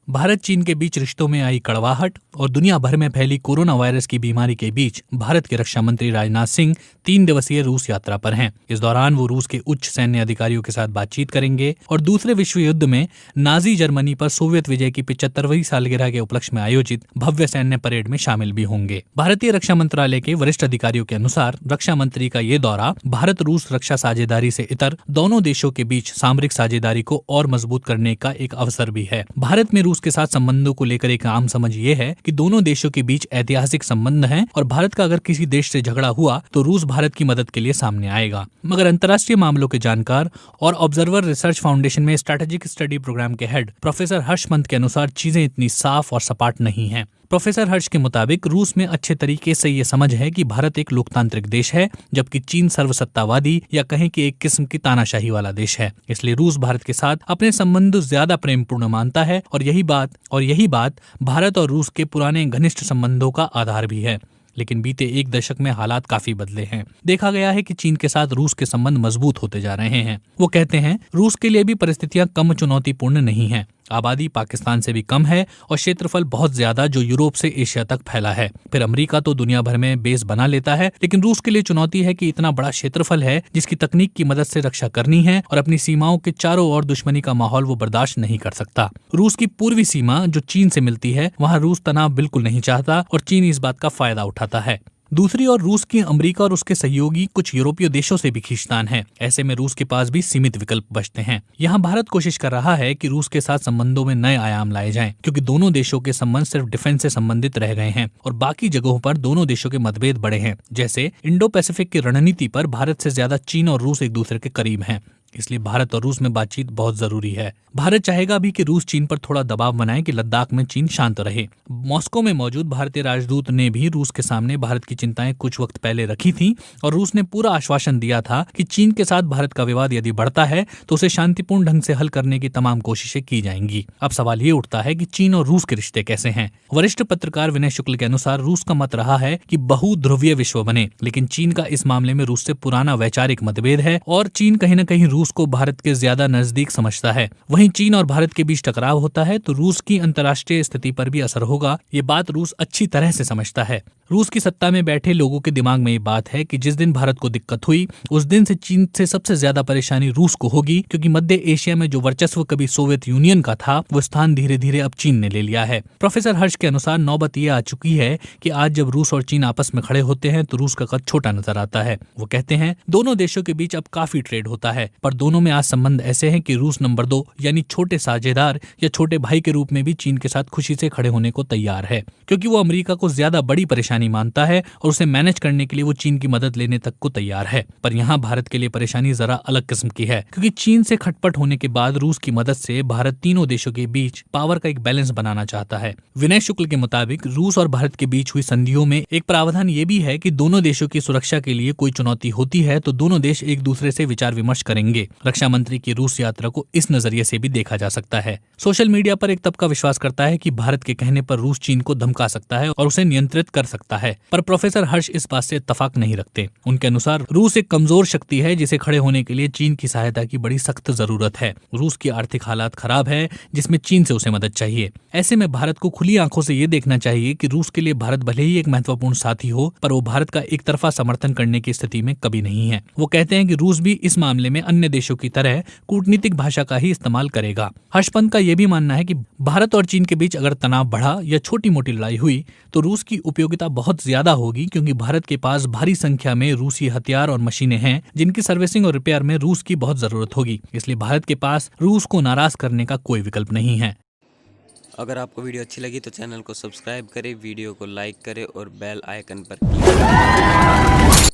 भारत चीन के बीच रिश्तों में आई कड़वाहट और दुनिया भर में फैली कोरोना वायरस की बीमारी के बीच भारत के रक्षा मंत्री राजनाथ सिंह 3 दिवसीय रूस यात्रा पर हैं। इस दौरान वो रूस के उच्च सैन्य अधिकारियों के साथ बातचीत करेंगे और दूसरे विश्व युद्ध में नाजी जर्मनी पर सोवियत विजय की 75वीं सालगिरह के उपलक्ष्य में आयोजित भव्य सैन्य परेड में शामिल भी होंगे। भारतीय रक्षा मंत्रालय के वरिष्ठ अधिकारियों के अनुसार रक्षा मंत्री का ये दौरा भारत रूस रक्षा साझेदारी से इतर दोनों देशों के बीच सामरिक साझेदारी को और मजबूत करने का एक अवसर भी है। भारत में रूस के साथ संबंधों को लेकर एक आम समझ ये है कि दोनों देशों के बीच ऐतिहासिक संबंध हैं और भारत का अगर किसी देश से झगड़ा हुआ तो रूस भारत की मदद के लिए सामने आएगा। मगर अंतर्राष्ट्रीय मामलों के जानकार और ऑब्जर्वर रिसर्च फाउंडेशन में स्ट्रेटेजिक स्टडी प्रोग्राम के हेड प्रोफेसर हर्ष पंत के अनुसार चीजें इतनी साफ और सपाट नहीं हैं। प्रोफेसर हर्ष के मुताबिक रूस में अच्छे तरीके से ये समझ है कि भारत एक लोकतांत्रिक देश है, जबकि चीन सर्वसत्तावादी या कहें कि एक किस्म की तानाशाही वाला देश है। इसलिए रूस भारत के साथ अपने संबंध ज्यादा प्रेमपूर्ण मानता है और यही बात भारत और रूस के पुराने घनिष्ठ संबंधों का आधार भी है। लेकिन बीते एक दशक में हालात काफी बदले हैं। देखा गया है कि चीन के साथ रूस के संबंध मजबूत होते जा रहे हैं। वो कहते हैं रूस के लिए भी परिस्थितियां कम चुनौतीपूर्ण नहीं हैं। आबादी पाकिस्तान से भी कम है और क्षेत्रफल बहुत ज्यादा जो यूरोप से एशिया तक फैला है। फिर अमेरिका तो दुनिया भर में बेस बना लेता है, लेकिन रूस के लिए चुनौती है कि इतना बड़ा क्षेत्रफल है जिसकी तकनीक की मदद से रक्षा करनी है और अपनी सीमाओं के चारों ओर दुश्मनी का माहौल वो बर्दाश्त नहीं कर सकता। रूस की पूर्वी सीमा जो चीन से मिलती है, वहाँ रूस तनाव बिल्कुल नहीं चाहता और चीन इस बात का फायदा उठाता है। दूसरी ओर रूस की अमेरिका और उसके सहयोगी कुछ यूरोपीय देशों से भी खींचतान है। ऐसे में रूस के पास भी सीमित विकल्प बचते हैं। यहाँ भारत कोशिश कर रहा है कि रूस के साथ संबंधों में नए आयाम लाए जाएं, क्योंकि दोनों देशों के संबंध सिर्फ डिफेंस से संबंधित रह गए हैं और बाकी जगहों पर दोनों देशों के मतभेद बढ़े हैं। जैसे इंडो पैसिफिक की रणनीति पर भारत से ज्यादा चीन और रूस एक दूसरे के करीब हैं। इसलिए भारत और रूस में बातचीत बहुत जरूरी है। भारत चाहेगा भी कि रूस चीन पर थोड़ा दबाव बनाए कि लद्दाख में चीन शांत रहे। मॉस्को में मौजूद भारतीय राजदूत ने भी रूस के सामने भारत की चिंताएं कुछ वक्त पहले रखी थी और रूस ने पूरा आश्वासन दिया था कि चीन के साथ भारत का विवाद यदि बढ़ता है तो उसे शांतिपूर्ण ढंग से हल करने की तमाम कोशिशें की जाएंगी। अब सवाल ये उठता है कि चीन और रूस के रिश्ते कैसे हैं। वरिष्ठ पत्रकार विनय शुक्ल के अनुसार रूस का मत रहा है कि बहुध्रुवीय विश्व बने, लेकिन चीन का इस मामले में रूस से पुराना वैचारिक मतभेद है और चीन कहीं न कहीं रूस को भारत के ज्यादा नजदीक समझता है। वहीं चीन और भारत के बीच टकराव होता है तो रूस की अंतर्राष्ट्रीय स्थिति पर भी असर होगा। ये बात रूस अच्छी तरह से समझता है। रूस की सत्ता में बैठे लोगों के दिमाग में ये बात है कि जिस दिन भारत को दिक्कत हुई उस दिन से चीन से सबसे ज्यादा परेशानी रूस को होगी, क्योंकि मध्य एशिया में जो वर्चस्व कभी सोवियत यूनियन का था वो स्थान धीरे धीरे अब चीन ने ले लिया है। प्रोफेसर हर्ष के अनुसार नौबत ये आ चुकी है कि आज जब रूस और चीन आपस में खड़े होते हैं तो रूस का कद छोटा नजर आता है। वो कहते हैं दोनों देशों के बीच अब काफी ट्रेड होता है, पर दोनों में आज संबंध ऐसे हैं कि रूस नंबर 2 यानी छोटे साझेदार या छोटे भाई के रूप में भी चीन के साथ खुशी से खड़े होने को तैयार है, क्योंकि वो अमेरिका को ज्यादा बड़ी परेशानी मानता है और उसे मैनेज करने के लिए वो चीन की मदद लेने तक को तैयार है। पर यहाँ भारत के लिए परेशानी जरा अलग किस्म की है, क्योंकि चीन से खटपट होने के बाद रूस की मदद से भारत तीनों देशों के बीच पावर का एक बैलेंस बनाना चाहता है। विनय शुक्ल के मुताबिक रूस और भारत के बीच हुई संधियों में एक प्रावधान ये भी है कि दोनों देशों की सुरक्षा के लिए कोई चुनौती होती है तो दोनों देश एक दूसरे से विचार विमर्श करेंगे। रक्षा मंत्री की रूस यात्रा को इस नजरिए से भी देखा जा सकता है। सोशल मीडिया पर एक तबका विश्वास करता है कि भारत के कहने पर रूस चीन को धमका सकता है और उसे नियंत्रित कर सकता है, पर प्रोफेसर हर्ष इस बात से इत्तफाक नहीं रखते। उनके अनुसार रूस एक कमजोर शक्ति है जिसे खड़े होने के लिए चीन की सहायता की बड़ी सख्त जरूरत है। रूस की आर्थिक हालात खराब है जिसमें चीन से उसे मदद चाहिए। ऐसे में भारत को खुली आंखों से ये देखना चाहिए कि रूस के लिए भारत भले ही एक महत्वपूर्ण साथी हो, पर वो भारत का एक तरफा समर्थन करने की स्थिति में कभी नहीं है। वो कहते हैं कि रूस भी इस मामले में अन्य देशों की तरह कूटनीतिक भाषा का ही इस्तेमाल करेगा। हर्ष पंत का यह भी मानना है कि भारत और चीन के बीच अगर तनाव बढ़ा या छोटी मोटी लड़ाई हुई तो रूस की उपयोगिता बहुत ज्यादा होगी, क्योंकि भारत के पास भारी संख्या में रूसी हथियार और मशीनें हैं जिनकी सर्विसिंग और रिपेयर में रूस की बहुत जरूरत होगी। इसलिए भारत के पास रूस को नाराज करने का कोई विकल्प नहीं है। अगर आपको वीडियो अच्छी लगी तो चैनल को सब्सक्राइब करें, वीडियो को लाइक करें और बेल आइकन पर क्लिक करें।